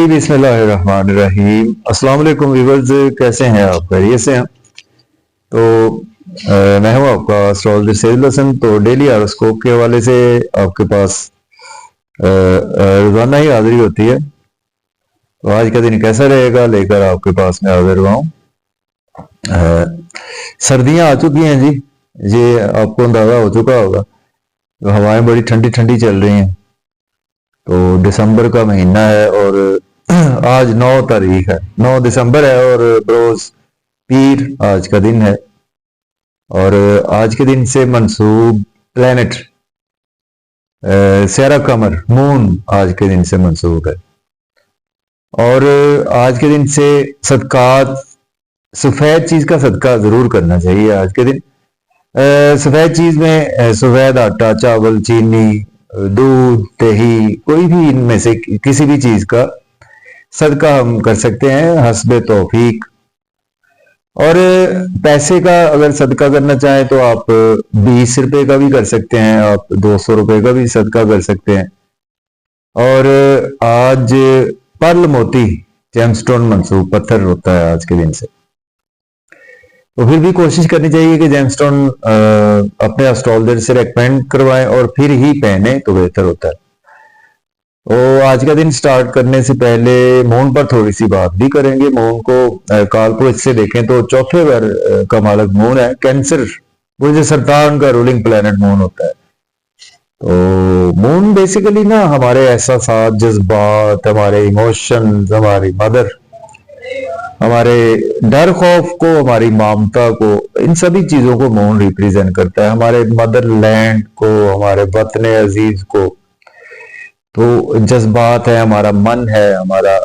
बिस्मिल्लाहिर्रहमानिर्रहीम। अस्सलाम वालेकुम व्यूअर्स, कैसे हैं आप? खैरियत से हैं? तो मैं हूं आपका एस्ट्रोलॉजर सैयद हसन। तो डेली हॉरोस्कोप के हवाले से आपके पास रोजाना ही हाजिरी होती है। तो आज का दिन कैसा रहेगा लेकर आपके पास मैं हाजिर हुआ हूँ। सर्दियां आ चुकी हैं जी, ये आपको अंदाजा हो चुका होगा। तो हवाएं बड़ी ठंडी ठंडी चल रही हैं। तो दिसंबर का महीना है और आज 9 तारीख है, 9 दिसंबर है और बरोज पीर आज का दिन है। और आज के दिन से मंसूब प्लैनेट सैरा कमर मून आज के दिन से मंसूब है। और आज के दिन से सदकात, सफेद चीज का सदका जरूर करना चाहिए आज के दिन। सफेद चीज में सफेद आटा, चावल, चीनी, दूध, दही, कोई भी इनमें से किसी भी चीज का सदका हम कर सकते हैं हस्बे तौफीक। और पैसे का अगर सदका करना चाहें तो आप 20 रुपए का भी कर सकते हैं, आप 200 रुपए का भी सदका कर सकते हैं। और आज पर्ल मोती जेमस्टोन मंसूब पत्थर होता है आज के दिन से। तो फिर भी कोशिश करनी चाहिए कि जेमस्टोन अपने एस्ट्रोलजर से रेकमेंड करवाएं और फिर ही पहने तो बेहतर होता है। तो आज का दिन स्टार्ट करने से पहले मून पर थोड़ी सी बात भी करेंगे। मून को कालपुरुष से देखें तो चौथे घर का मालक मून है, कैंसर मुझे सरतान का रूलिंग प्लेनेट मून होता है। तो मून बेसिकली ना हमारे एहसासात, जज्बात, हमारे इमोशंस, हमारी मदर, हमारे डर खौफ को, हमारी ममता को, इन सभी चीजों को मून रिप्रेजेंट करता है। हमारे मदरलैंड को, हमारे वतन अजीज को। तो जज्बात है, हमारा मन है, हमारा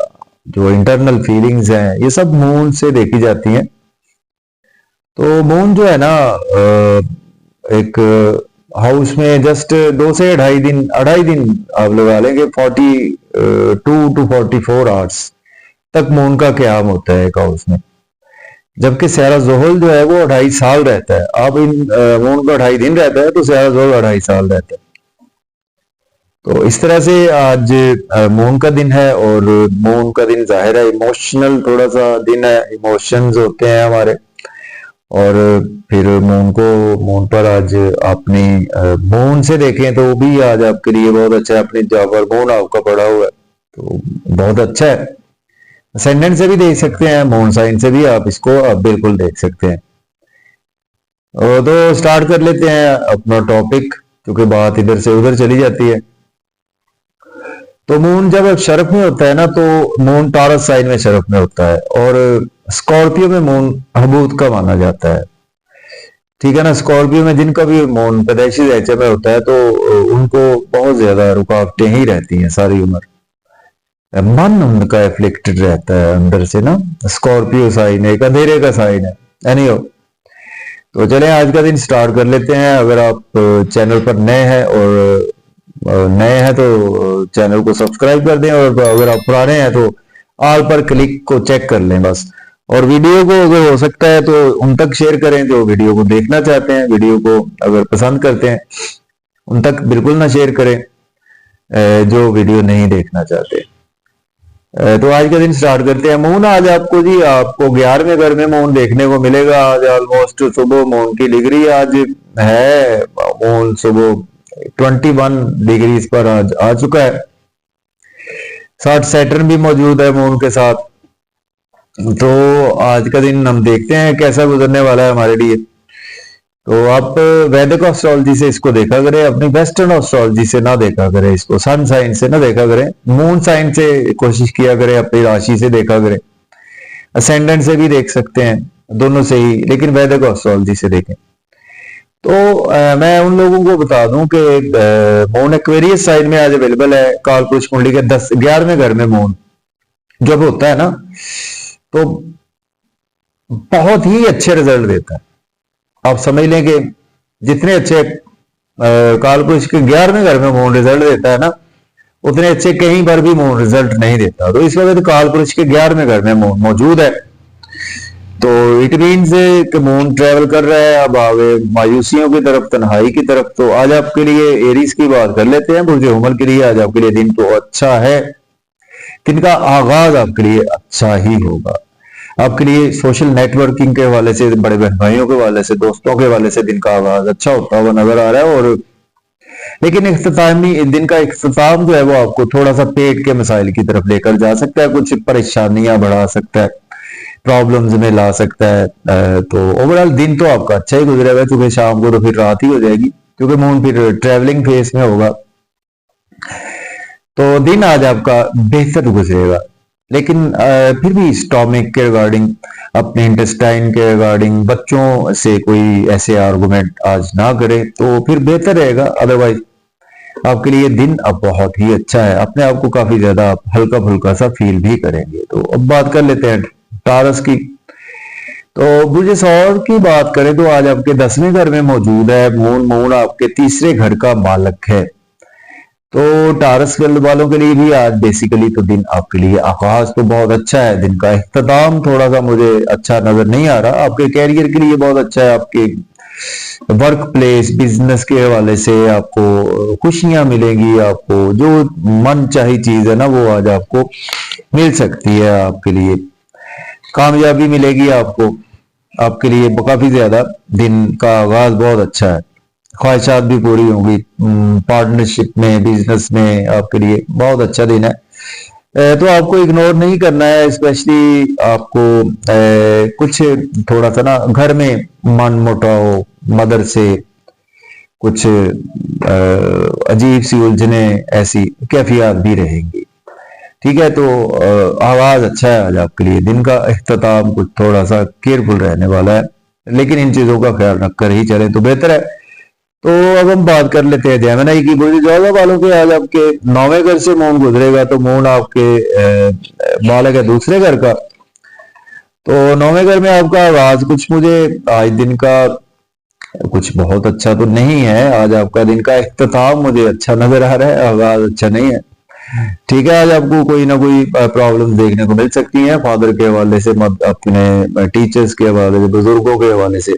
जो इंटरनल फीलिंग्स हैं, ये सब मून से देखी जाती हैं। तो मून जो है ना एक हाउस में जस्ट 2 से 2.5 दिन आप लगा लेंगे, 42 to 44 आवर्स तक मून का क्याम होता है एक हाउस में। जबकि सैरा जोहल जो है वो 2.5 साल रहता है। अब इन मून का 2.5 दिन रहता है तो सैरा जोहल 2.5 साल रहता है। तो इस तरह से आज मून का दिन है। और मून का दिन जाहिर है इमोशनल थोड़ा सा दिन है, इमोशंस होते हैं हमारे। और फिर मून पर आज अपनी मून से देखें तो भी आज आपके लिए बहुत अच्छा है। अपनी जगह पर मून आपका पड़ा हुआ है तो बहुत अच्छा है। असेंडेंट से भी देख सकते हैं, मून साइन से भी आप इसको आप बिल्कुल देख सकते हैं। तो स्टार्ट कर लेते हैं अपना टॉपिक, क्योंकि बात इधर से उधर चली जाती है। तो मून जब शरफ में होता है ना, तो मून टॉरस साइन में शरफ में होता है और स्कॉर्पियो में मून हबूत का माना जाता है। ठीक है ना। स्कॉर्पियो में जिनका भी मून पैदाइशी दैचे में होता है तो उनको बहुत ज्यादा रुकावटें ही रहती हैं सारी उम्र। मन उनका एफ्लिक्टेड रहता है अंदर से ना। स्कॉर्पियो साइन एक अंधेरे का साइन है। एनीहो, तो चलें आज का दिन स्टार्ट कर लेते हैं। अगर आप चैनल पर नए हैं तो चैनल को सब्सक्राइब कर दें, और अगर आप पुराने हैं तो ऑल पर क्लिक को चेक कर लें बस। और वीडियो को अगर हो सकता है तो उन तक शेयर करें जो वीडियो को देखना चाहते हैं। वीडियो को अगर पसंद करते हैं उन तक बिल्कुल ना शेयर करें जो वीडियो नहीं देखना चाहते। तो आज का दिन स्टार्ट करते हैं। मून आज आपको 11वें घर में मून देखने को मिलेगा। आज ऑलमोस्ट सुबह मून की डिग्री आज है, मून सुबह 21 डिग्रीज पर आज आ चुका है। साथ सैटर्न भी मौजूद है मून के साथ। तो आज का दिन हम देखते हैं कैसा गुजरने वाला है हमारे लिए। तो आप वैदिक एस्ट्रोलॉजी से इसको देखा करें, अपनी वेस्टर्न एस्ट्रोलॉजी से ना देखा करें इसको, सन साइन से ना देखा करें, मून साइन से कोशिश किया करें, अपनी राशि से देखा करें। असेंडेंट से भी देख सकते हैं, दोनों से ही, लेकिन वैदिक एस्ट्रोलॉजी से देखें। तो मैं उन लोगों को बता दूं कि मून एक्वेरियस साइन में आज अवेलेबल है। कालपुरुष कुंडली के 11वें घर में मून जब होता है ना तो बहुत ही अच्छे रिजल्ट देता है। आप समझ लें कि जितने अच्छे कालपुरुष के 11वें घर में मून रिजल्ट देता है ना, उतने अच्छे कहीं पर भी मून रिजल्ट नहीं देता। तो इस वजह से कालपुरुष के 11वें घर में मून मौजूद है। तो इट मीन्स कि मून ट्रेवल कर रहा है अब आगे मायूसियों की तरफ, तन्हाई की तरफ। तो आज आपके लिए एरीज की बात कर लेते हैं। बुर्ज हुमल के लिए आज आपके लिए दिन तो अच्छा है। दिन का आगाज आपके लिए अच्छा ही होगा। आपके लिए सोशल नेटवर्किंग के हवाले से, बड़े बहन भाइयों के हवाले से, दोस्तों के हवाले से दिन का आगाज अच्छा होता हुआ नजर आ रहा है। और लेकिन इख्तितामी दिन का इख्तिताम जो है वो आपको थोड़ा सा पेट के मसाइल की तरफ लेकर जा सकता है, कुछ परेशानियां बढ़ा सकता है, प्रॉब्लम्स में ला सकता है। तो ओवरऑल दिन तो आपका अच्छा ही गुजरेगा, क्योंकि शाम को तो फिर रात ही हो जाएगी, क्योंकि मून फिर ट्रेवलिंग फेज में होगा। तो दिन आज आपका बेहतर गुजरेगा। लेकिन फिर भी स्टॉमिक के रिगार्डिंग, अपने इंटेस्टाइन के रिगार्डिंग बच्चों से कोई ऐसे आर्गुमेंट आज ना करे तो फिर बेहतर रहेगा। अदरवाइज आपके लिए दिन अब बहुत ही अच्छा है, अपने आप को काफी ज्यादा आप हल्का फुल्का सा फील भी करेंगे। तो अब बात कर लेते हैं टारस की। तो बुर्ज सौर की बात करें तो आज आपके 10वें घर में मौजूद है मून। मून आपके तीसरे घर का मालक है। तो टारस वालों के लिए भी आज बेसिकली तो दिन आपके लिए आगाज तो बहुत अच्छा है, दिन का इख्तिताम थोड़ा सा मुझे अच्छा नजर नहीं आ रहा। आपके कैरियर के लिए बहुत अच्छा है, आपके वर्क प्लेस बिजनेस के हवाले से आपको खुशियां मिलेंगी, आपको जो मन चाही चीज है ना वो आज आपको मिल सकती है। आपके लिए कामयाबी मिलेगी आपको, आपके लिए काफी ज्यादा दिन का आगाज बहुत अच्छा है। ख्वाहिशात भी पूरी होंगी, पार्टनरशिप में बिजनेस में आपके लिए बहुत अच्छा दिन है। तो आपको इग्नोर नहीं करना है, स्पेशली आपको कुछ थोड़ा सा ना घर में मन मुटाव, मदर से कुछ अजीब सी उलझने, ऐसी कैफियत भी रहेंगी। ठीक है, तो आगाज अच्छा है आज आपके लिए, दिन का इख्तिताम कुछ थोड़ा सा केयरफुल रहने वाला है, लेकिन इन चीजों का ख्याल रखकर ही चले तो बेहतर है। तो अब हम बात कर लेते हैं जेमिनी की। बुर्ज ज्वाला वालों के आज आपके 9वें घर से मून गुजरेगा, तो मून आपके मालक है दूसरे घर का। तो 9वें घर में आपका आगाज कुछ मुझे आज दिन का कुछ बहुत अच्छा तो नहीं है। आज आपका दिन का इख्तिताम मुझे अच्छा नजर आ रहा है, आगाज अच्छा नहीं है। ठीक है, आज आपको कोई ना कोई प्रॉब्लम देखने को मिल सकती है, फादर के हवाले से, अपने टीचर्स के हवाले से, बुजुर्गों के हवाले से।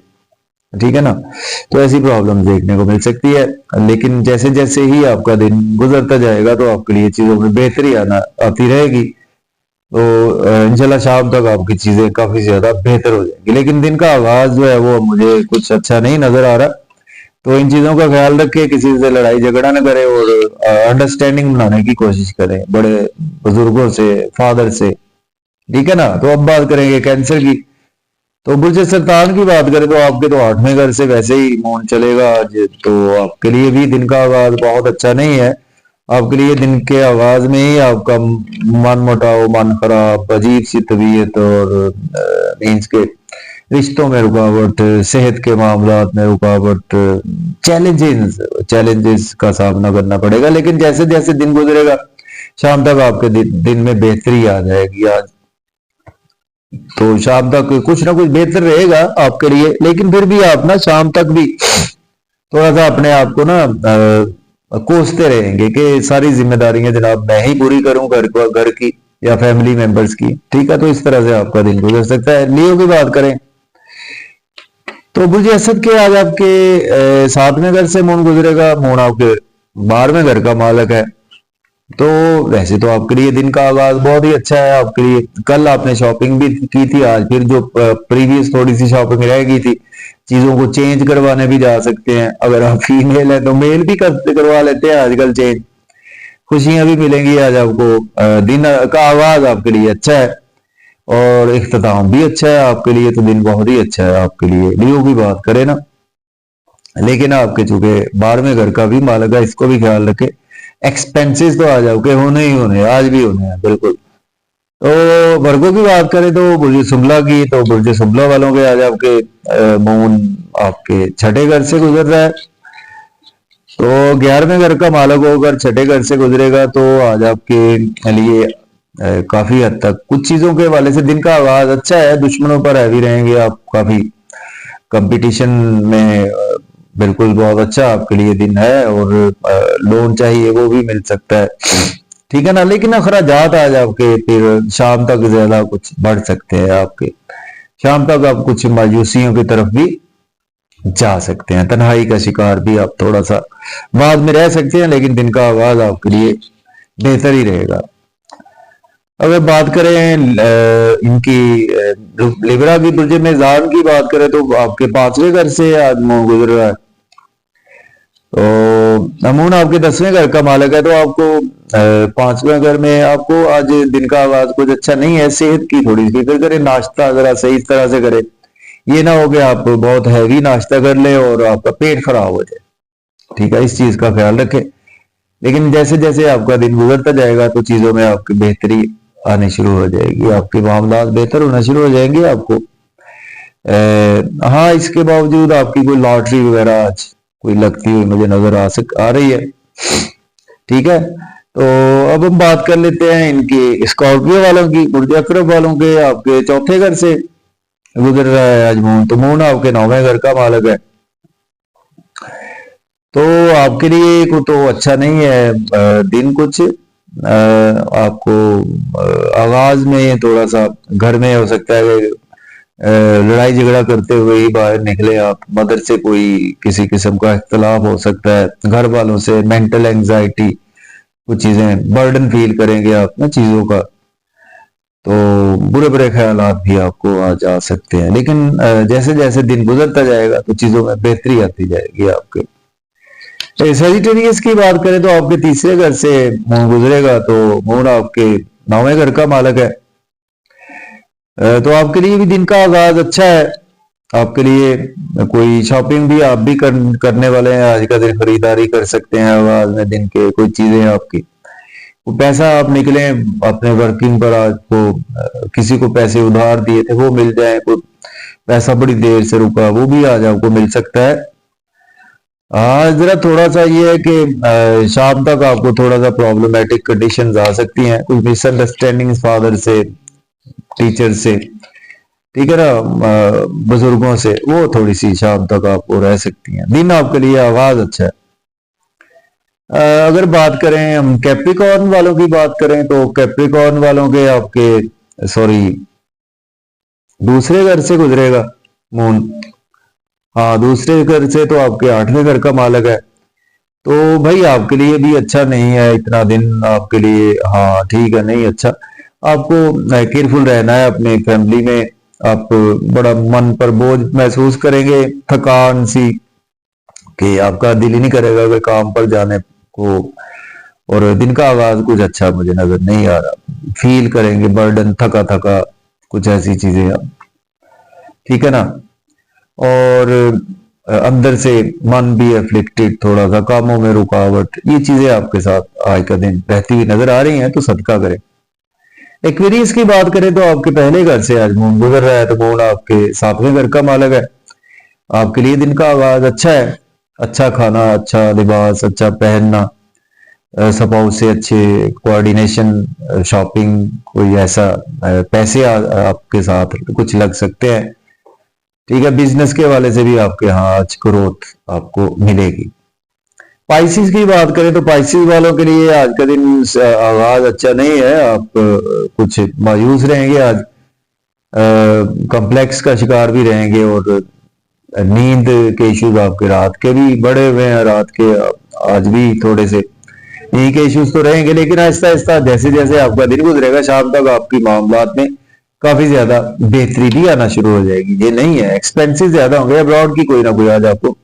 ठीक है ना, तो ऐसी प्रॉब्लम देखने को मिल सकती है। लेकिन जैसे जैसे ही आपका दिन गुजरता जाएगा तो आपके लिए चीजों में बेहतरी आती रहेगी। तो इंशाल्लाह शाम तक आपकी चीजें काफी ज्यादा बेहतर हो जाएंगी। लेकिन दिन का आगाज जो है वो मुझे कुछ अच्छा नहीं नजर आ रहा। तो इन चीजों का ख्याल रखें, किसी से लड़ाई झगड़ा न करें और अंडरस्टैंडिंग बनाने की कोशिश करें बड़े बुजुर्गों से, फादर से। ठीक है ना। तो अब बात करेंगे कैंसर की। तो बुर्ज सरतान की बात करें तो आपके तो 8वें घर से वैसे ही मून चलेगा आज, तो आपके लिए भी दिन का आगाज बहुत अच्छा नहीं है। आपके लिए दिन के आगाज में ही आपका मन मुटाव, मन खराब, अजीब सी तबीयत और मीन्स के रिश्तों में रुकावट, सेहत के मामलात में रुकावट, चैलेंजेस चैलेंजेस का सामना करना पड़ेगा। लेकिन जैसे जैसे दिन गुजरेगा शाम तक आपके दिन में बेहतरी आ जाएगी। आज तो शाम तक कुछ ना कुछ बेहतर रहेगा आपके लिए, लेकिन फिर भी आप ना शाम तक भी थोड़ा सा अपने आप को ना कोसते रहेंगे कि सारी जिम्मेदारियां जनाब मैं ही पूरी करूं, घर की या फैमिली मेंबर्स की। ठीक है, तो इस तरह से आपका दिन गुजर सकता है। लियो की बात करें तो बुर्ज असद के आज आपके 7वें घर से मून गुजरेगा। मून आपके 12वें घर का मालक है। तो वैसे तो आपके लिए दिन का आगाज बहुत ही अच्छा है। आपके लिए कल आपने शॉपिंग भी की थी, आज फिर जो प्रीवियस थोड़ी सी शॉपिंग रह गई थी, चीजों को चेंज करवाने भी जा सकते हैं। अगर आप फीमेल है तो मेल भी करवा लेते हैं आजकल चेंज, खुशियां भी मिलेंगी आज आपको। दिन का आगाज आपके लिए अच्छा है और इख्तिताम भी अच्छा है आपके लिए, तो दिन बहुत ही अच्छा है आपके लिए। लियो की बात करें ना, लेकिन आपके चूंकि 12वें घर का भी मालक है, इसको भी ख्याल रखे। एक्सपेंसेस तो आ जाओगे, होने ही होने, आज भी होने हैं बिल्कुल। तो वर्गों की बात करें तो बुर्ज शुम्ला की, तो बुर्ज शुम्ला वालों के आज आपके मून आपके 6ठे घर से गुजर रहा है। तो 11वें घर का मालक होकर 6ठे घर से गुजरेगा, तो आज आपके लिए काफी हद तक कुछ चीजों के हवाले से दिन का आगाज अच्छा है। दुश्मनों पर हैवी रहेंगे आप, काफी कंपटीशन में बिल्कुल बहुत अच्छा आपके लिए दिन है। और लोन चाहिए वो भी मिल सकता है। ठीक है ना, लेकिन अखराजात आज आपके फिर शाम तक ज्यादा कुछ बढ़ सकते हैं आपके। शाम तक आप कुछ मायूसियों की तरफ भी जा सकते हैं, तन्हाई का शिकार भी आप थोड़ा सा बाद में रह सकते हैं, लेकिन दिन का आगाज आपके लिए बेहतर ही रहेगा। अगर बात करें इनकी लिब्रा की बुर्ज मेज़ान की बात करें तो आपके 5वें घर से आज मून गुजर रहा है। तो मून आपके 10वें घर का मालिक है, तो आपको 5वें घर में आपको आज दिन का आगाज कुछ अच्छा नहीं है। सेहत की थोड़ी फिक्र करें, नाश्ता जरा सही तरह से करें, ये ना हो कि आप बहुत हैवी नाश्ता कर ले और आपका पेट खराब हो जाए। ठीक है, इस चीज का ख्याल रखें। लेकिन जैसे जैसे आपका दिन गुजरता जाएगा तो चीजों में आपकी बेहतरी आनी शुरू हो जाएगी, आपके मामलात बेहतर होना शुरू हो जाएंगे। आपको हाँ, इसके बावजूद आपकी कोई लॉटरी वगैरह आज कोई लगती हुई मुझे नजर आ रही है। ठीक है, तो अब हम बात कर लेते हैं इनके स्कॉर्पियो वालों की, बुर्ज अकरब वालों के। आपके 4थे घर से गुजर रहा है आज मून, तो मून आपके 9वें घर का मालिक है। तो आपके लिए को तो अच्छा नहीं है दिन कुछ। आपको आगाज में थोड़ा सा घर में हो सकता है कि लड़ाई झगड़ा करते हुए ही बाहर निकले आप, मदर से कोई किसी किस्म का इख्तलाफ हो सकता है, घर वालों से मेंटल एंजाइटी, कुछ चीजें बर्डन फील करेंगे आप ना चीजों का, तो बुरे बुरे ख्यालात भी आपको आ जा सकते हैं। लेकिन जैसे जैसे दिन गुजरता जाएगा तो चीजों में बेहतरी आती जाएगी आपके। सेजिटेरियस की बात करें तो आपके 3रे घर से मून गुजरेगा, तो मून आपके 9वें घर का मालिक है। तो आपके लिए भी दिन का आगाज अच्छा है। आपके लिए कोई शॉपिंग भी आप भी करने वाले हैं, आज का दिन खरीदारी कर सकते हैं आगाज में दिन के, कोई चीजें आपकी, कोई पैसा आप निकले अपने वर्किंग पर, आज को किसी को पैसे उधार दिए थे वो मिल जाए, कोई पैसा बड़ी देर से रुका वो भी आज आपको मिल सकता है। आज जरा थोड़ा सा ये है कि शाम तक आपको थोड़ा सा प्रॉब्लमेटिक कंडीशंस आ सकती हैं, कुछ मिसअंडरस्टैंडिंग फादर से, टीचर से, ठीक है ना, बुजुर्गों से, वो थोड़ी सी शाम तक आपको रह सकती हैं। दिन आपके लिए आगाज अच्छा है। अगर बात करें हम कैप्रिकॉर्न वालों की बात करें तो कैप्रिकॉर्न वालों के आपके दूसरे घर से गुजरेगा मून। हाँ, दूसरे घर से तो आपके 8वें घर का मालिक है। तो भाई आपके लिए भी अच्छा नहीं है इतना दिन आपके लिए। हाँ ठीक है, नहीं अच्छा। आपको केयरफुल रहना है अपनी फैमिली में। आप बड़ा मन पर बोझ महसूस करेंगे, थकान सी, कि आपका दिल ही नहीं करेगा कि काम पर जाने को, और दिन का आगाज कुछ अच्छा मुझे नजर नहीं आ रहा। फील करेंगे बर्डन, थका थका, कुछ ऐसी चीजें। ठीक है ना, और अंदर से मन भी अफ्लिक्टेड, थोड़ा सा कामों में रुकावट, ये चीजें आपके साथ आज का दिन रहती हुई नजर आ रही हैं, तो सदका करें। एक्वेरियस की बात करें तो आपके पहले घर से आज मून गुजर रहा है, तो मून आपके 7वें घर का मालिक है। आपके लिए दिन का आगाज अच्छा है। अच्छा खाना, अच्छा लिबास, अच्छा पहनना, स्पाउस से अच्छे कोऑर्डिनेशन, शॉपिंग, कोई ऐसा पैसे आपके साथ कुछ लग सकते हैं। ठीक है, बिजनेस के वाले से भी आपके यहाँ आज ग्रोथ आपको मिलेगी। पाइसिस की बात करें तो पाइसिस वालों के लिए आज का दिन आगाज अच्छा नहीं है। आप कुछ मायूस रहेंगे आज, कॉम्प्लेक्स का शिकार भी रहेंगे, और नींद के इश्यूज आपके रात के भी बड़े हुए हैं, रात के आज भी थोड़े से नींद के इश्यूज तो रहेंगे। लेकिन आहिस्ता आहिस्ता जैसे जैसे आपका दिन गुजरेगा शाम तक आपकी मामलात में काफी ज्यादा बेहतरी भी आना शुरू हो जाएगी। ये नहीं है एक्सपेंसिव ज्यादा होंगे, अब्रॉड की कोई ना कोई आज आपको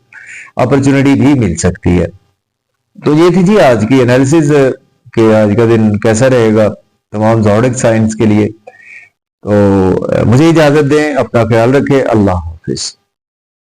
अपॉर्चुनिटी भी मिल सकती है। तो ये थी जी आज की एनालिसिस कि आज का दिन कैसा रहेगा तमाम ज़ोडिक साइंस के लिए। तो मुझे इजाजत दें, अपना ख्याल रखें, अल्लाह हाफिज।